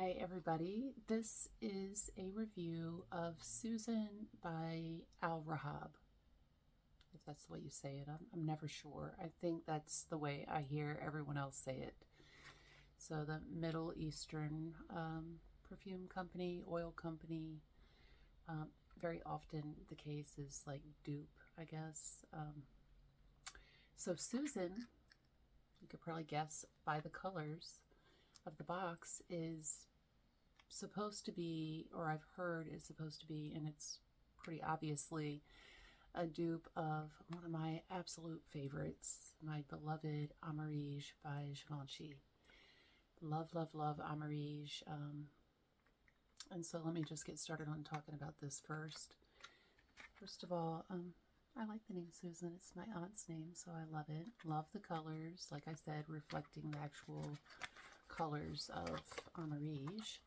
Hi everybody, this is a review of Susan by REHAB, if that's the way you say it. I'm never sure. I think that's the way I hear everyone else say it. So the Middle Eastern perfume company, oil company, very often the case is like dupe, I guess. So Susan, you could probably guess by the colors of the box, is supposed to be, or I've heard is supposed to be, and it's pretty obviously a dupe of one of my absolute favorites, my beloved Amarige by Givenchy. Love, love, love Amarige. And so let me just get started on talking about this first. First of all, I like the name Susan. It's my aunt's name, so I love it. Love the colors, like I said, reflecting the actual colors of Amarige.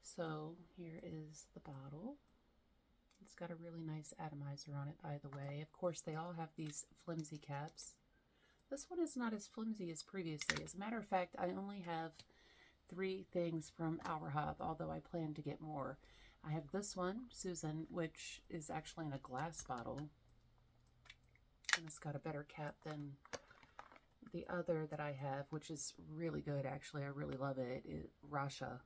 So here is the bottle. It's got a really nice atomizer on it, by the way. Of course, they all have these flimsy caps. This one is not as flimsy as previously. As a matter of fact, I only have 3 things from REHAB, although I plan to get more. I have this one, Susan, which is actually in a glass bottle. And it's got a better cap than the other that I have, which is really good, actually. I really love it. Rasha.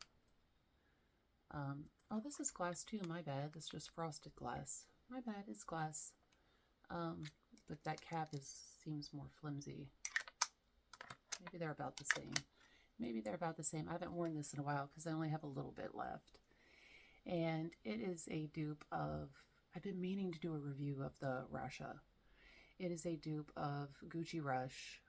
Oh, this is glass too. My bad. This is just frosted glass. My bad. It's glass. But that cap seems more flimsy. Maybe they're about the same. Maybe they're about the same. I haven't worn this in a while because I only have a little bit left. And it is a dupe of, I've been meaning to do a review of the Rasha. It is a dupe of Gucci Rush,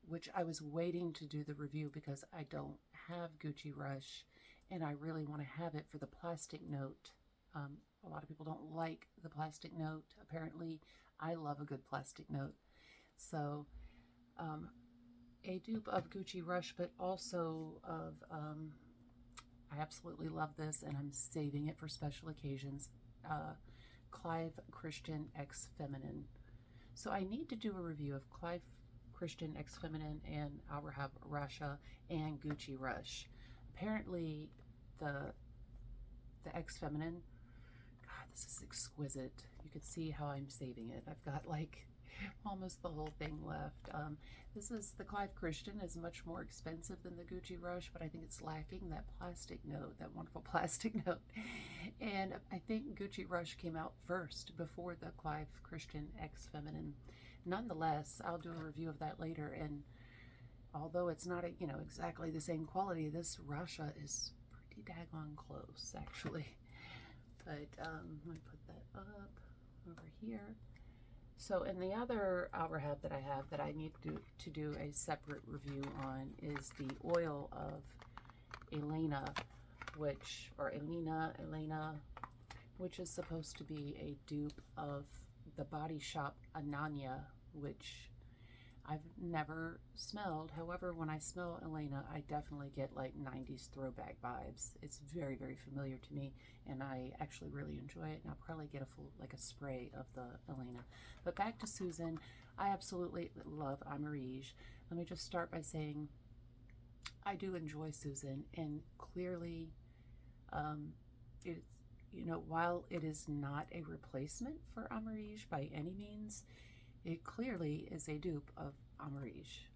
which I was waiting to do the review because I don't have Gucci Rush, and I really want to have it for the plastic note. A lot of people don't like the plastic note. Apparently, I love a good plastic note. So, a dupe of Gucci Rush, but also of, I absolutely love this, and I'm saving it for special occasions, Clive Christian X Feminine. So I need to do a review of Clive Christian X Feminine and REHAB Rasha and Gucci Rush. Apparently, the X Feminine, God, this is exquisite. You can see how I'm saving it. I've got like almost the whole thing left. This is the Clive Christian is much more expensive than the Gucci Rush, but I think it's lacking that plastic note, that wonderful plastic note. And I think Gucci Rush came out first before the Clive Christian X Feminine. Nonetheless, I'll do a review of that later, and although it's not exactly the same quality, this Rasha is pretty daggone close, actually. But let me put that up over here. So, and the other REHAB that I have that I need to do a separate review on is the oil of Elena, which is supposed to be a dupe of the Body Shop Ananya, which I've never smelled. However, when I smell Elena, I definitely get like 90s throwback vibes. It's very, very familiar to me, and I actually really enjoy it, and I'll probably get a full, like a spray of the Elena. But back to Susan, I absolutely love Amarige. Let me just start by saying I do enjoy Susan, and clearly it's, while it is not a replacement for Amarige by any means, it clearly is a dupe of Amarige.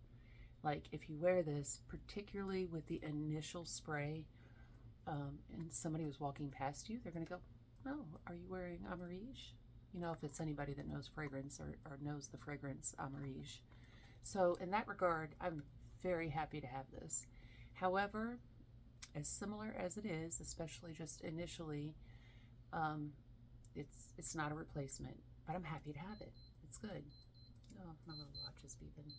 Like, if you wear this, particularly with the initial spray, and somebody was walking past you, they're going to go, oh, are you wearing Amarige? If it's anybody that knows fragrance or knows the fragrance Amarige. So in that regard, I'm very happy to have this. However, as similar as it is, especially just initially, it's not a replacement, but I'm happy to have it. It's good. Oh, my little watch is beeping.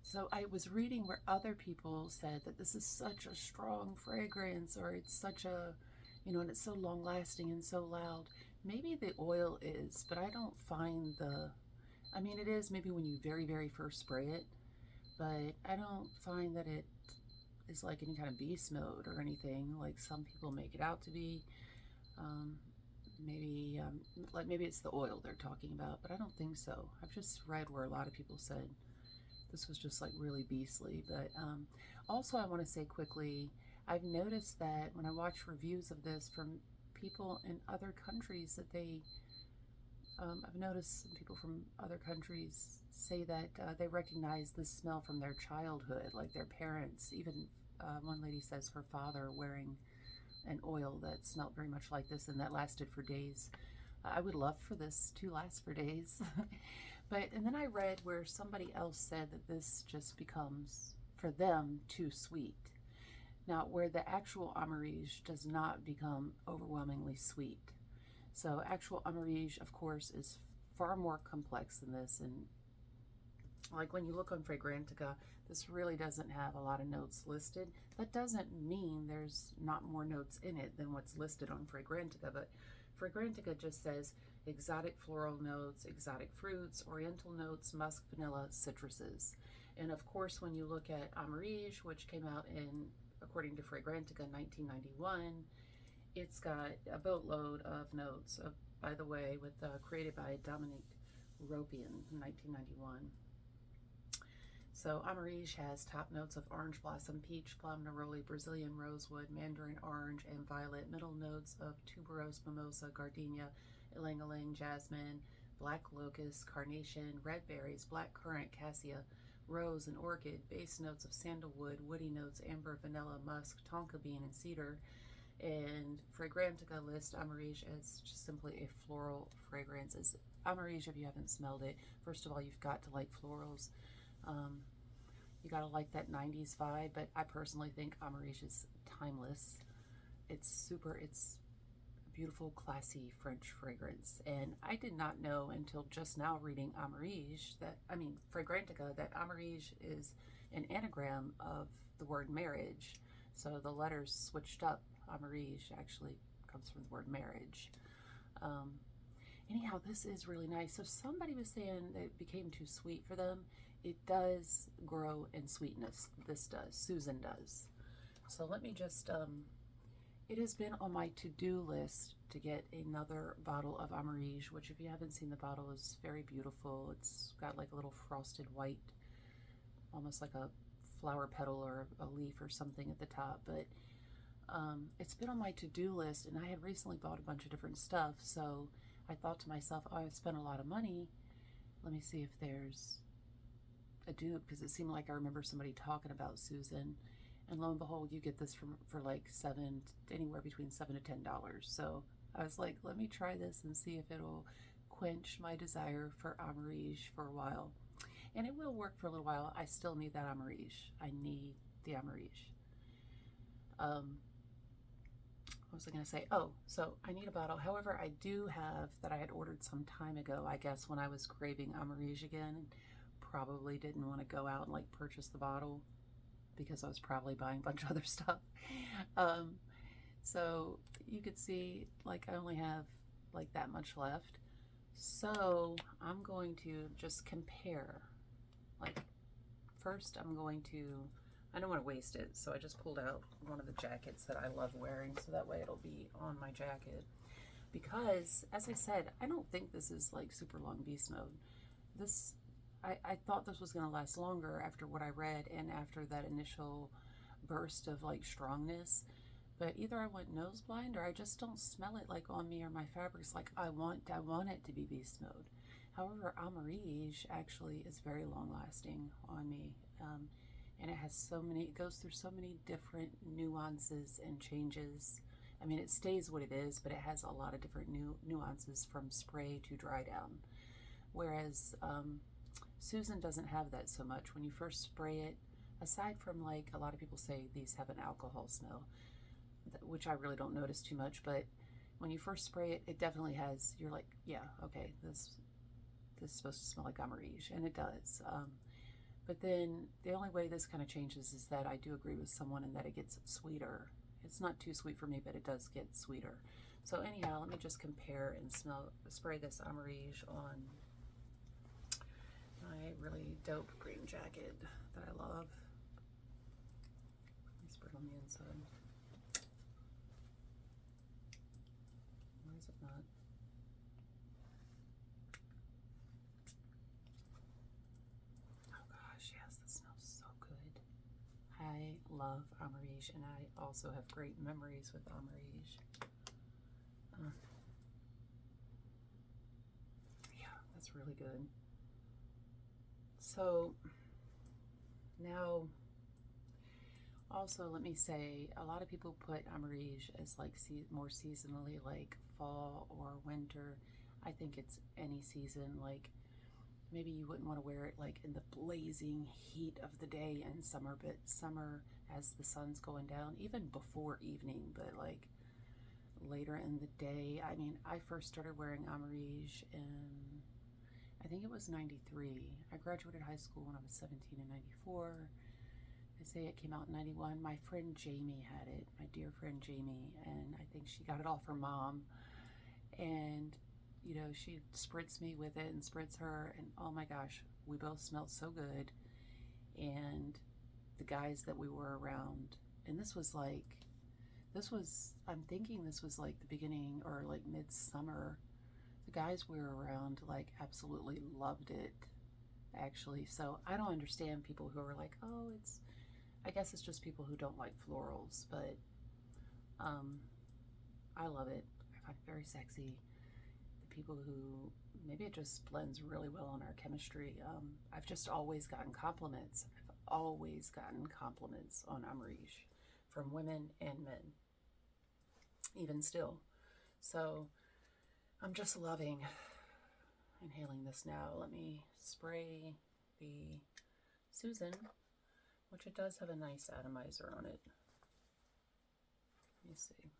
So I was reading where other people said that this is such a strong fragrance, or it's such a, and it's so long lasting and so loud. Maybe the oil is, but I don't find it is maybe when you very, very first spray it, but I don't find that it is like any kind of beast mode or anything like some people make it out to be. Maybe it's the oil they're talking about, but I don't think so. I've just read where a lot of people said this was just like really beastly. But also I want to say quickly, I've noticed that when I watch reviews of this from people in other countries that I've noticed some people from other countries say that they recognize the smell from their childhood, like their parents. Even one lady says her father wearing an oil that smelled very much like this and that lasted for days. I would love for this to last for days. And then I read where somebody else said that this just becomes, for them, too sweet. Now, where the actual Amarige does not become overwhelmingly sweet. So actual Amarige, of course, is far more complex than this. And like when you look on Fragrantica, this really doesn't have a lot of notes listed. That doesn't mean there's not more notes in it than what's listed on Fragrantica, but Fragrantica just says exotic floral notes, exotic fruits, oriental notes, musk, vanilla, citruses. And of course, when you look at Amarige, which came out in, according to Fragrantica, 1991, it's got a boatload of notes, by the way, created by Dominique Ropian in 1991. So Amarige has top notes of orange blossom, peach, plum, neroli, Brazilian rosewood, mandarin orange, and violet. Middle notes of tuberose, mimosa, gardenia, ylang-ylang, jasmine, black locust, carnation, red berries, black currant, cassia, rose, and orchid. Base notes of sandalwood, woody notes, amber, vanilla, musk, tonka bean, and cedar. And Fragrantica lists Amarige as just simply a floral fragrance. It's Amarige, if you haven't smelled it, first of all, you've got to like florals. You gotta like that 90s vibe, but I personally think Amarige is timeless. It's a beautiful, classy French fragrance. And I did not know until just now reading Fragrantica, that Amarige is an anagram of the word marriage. So the letters switched up. Amarige actually comes from the word marriage. Anyhow, this is really nice. So somebody was saying that it became too sweet for them. It does grow in sweetness. This does. Susan does. So let me just, it has been on my to-do list to get another bottle of Amarige, which if you haven't seen the bottle is very beautiful. It's got like a little frosted white, almost like a flower petal or a leaf or something at the top. But it's been on my to-do list, and I had recently bought a bunch of different stuff. So I thought to myself, oh, I've spent a lot of money. Let me see if there's a dupe, because it seemed like I remember somebody talking about Susan, and lo and behold, you get this for like anywhere between $7 to $10. So I was like, let me try this and see if it'll quench my desire for Amarige for a while. And it will work for a little while. I still need that Amarige. I need the Amarige. What was I going to say? Oh, so I need a bottle. However, I do have that I had ordered some time ago, I guess, when I was craving Amarige again, and probably didn't want to go out and like purchase the bottle because I was probably buying a bunch of other stuff. So you could see like I only have like that much left. So I'm going to just compare. Like first I don't want to waste it, so I just pulled out one of the jackets that I love wearing, so that way it'll be on my jacket. Because, as I said, I don't think this is like super long beast mode. I thought this was going to last longer after what I read and after that initial burst of like strongness. But either I went nose blind or I just don't smell it like on me or my fabrics like I want it to be beast mode. However, Amarige actually is very long lasting on me. And it goes through so many different nuances and changes. I mean, it stays what it is, but it has a lot of different nuances from spray to dry down. Whereas Susan doesn't have that so much. When you first spray it, aside from like a lot of people say these have an alcohol smell, which I really don't notice too much, but when you first spray it, it definitely has, you're like, yeah, okay, this is supposed to smell like Amarige, and it does. But then the only way this kind of changes is that I do agree with someone in that it gets sweeter. It's not too sweet for me, but it does get sweeter. So anyhow, let me just compare and spray this Amarige on my really dope green jacket that I love. Let me spray it on the inside. Why is it not? Yes, this smells so good. I love Amarige, and I also have great memories with Amarige. Yeah, that's really good. So now, also let me say, a lot of people put Amarige as like more seasonally, like fall or winter. I think it's any season. Like maybe you wouldn't want to wear it like in the blazing heat of the day in summer, but summer as the sun's going down, even before evening, but like later in the day. I mean, I first started wearing Amarige in, I think it was 93. I graduated high school when I was 17 in 94. I say it came out in 91. My friend Jamie had it, my dear friend Jamie, and I think she got it off her mom. And, you know, she spritzed me with it and spritz her, and oh my gosh, we both smelled so good. And the guys that we were around, and this was, I'm thinking this was like the beginning or like midsummer. The guys we were around like absolutely loved it, actually. So I don't understand people who are like, oh, I guess it's just people who don't like florals, but I love it. I find it very sexy. The people who, maybe it just blends really well on our chemistry. I've just always gotten compliments. I've always gotten compliments on Amarige from women and men, even still. So I'm just loving inhaling this now. Let me spray the Susan, which it does have a nice atomizer on it. Let me see.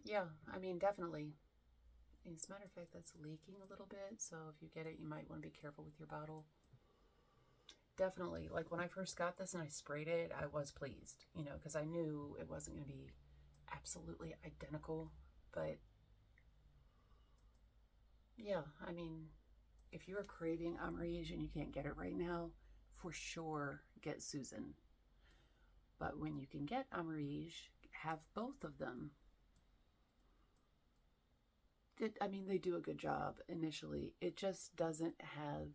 Yeah, I mean, definitely. As a matter of fact, that's leaking a little bit, so if you get it, you might want to be careful with your bottle. Definitely, like when I first got this and I sprayed it, I was pleased, you know, because I knew it wasn't going to be absolutely identical, but yeah, I mean, if you're craving Amarige and you can't get it right now, for sure get Susan. But when you can get Amarige, have both of them. I mean, they do a good job initially. It just doesn't have,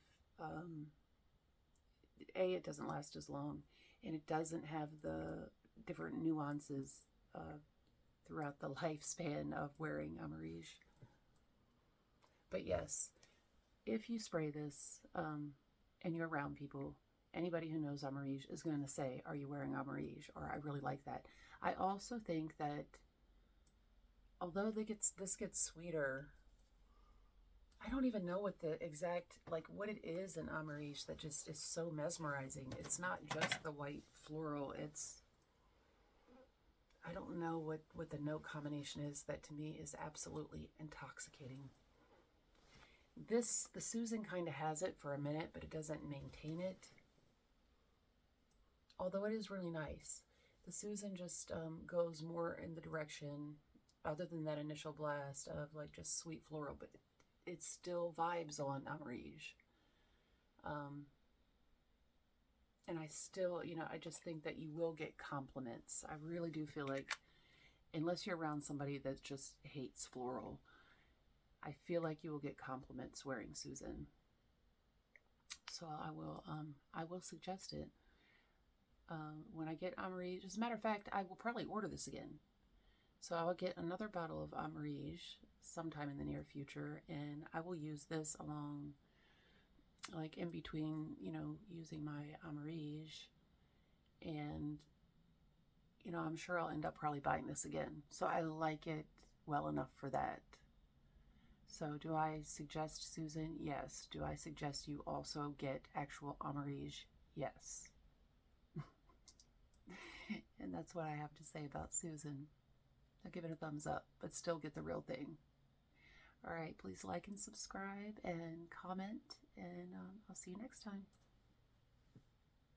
it doesn't last as long, and it doesn't have the different nuances throughout the lifespan of wearing Amarige. But yes, if you spray this and you're around people, anybody who knows Amarige is going to say, are you wearing Amarige? Or I really like that. I also think that although this gets sweeter, I don't even know what the exact, like what it is in Amarige that just is so mesmerizing. It's not just the white floral. It's, I don't know what the note combination is that to me is absolutely intoxicating. The Susan kind of has it for a minute, but it doesn't maintain it. Although it is really nice. The Susan just goes more in the direction, other than that initial blast, of like just sweet floral, but it still vibes on Amarige. And I still, you know, I just think that you will get compliments. I really do feel like, unless you're around somebody that just hates floral, I feel like you will get compliments wearing Susan. So I will suggest it. When I get Amarige, as a matter of fact, I will probably order this again. So I will get another bottle of Amarige sometime in the near future, and I will use this along, like in between, you know, using my Amarige, and, you know, I'm sure I'll end up probably buying this again. So I like it well enough for that. So do I suggest Susan? Yes. Do I suggest you also get actual Amarige? Yes. And that's what I have to say about Susan. I'll give it a thumbs up, but still get the real thing. All right, please like and subscribe and comment, and I'll see you next time.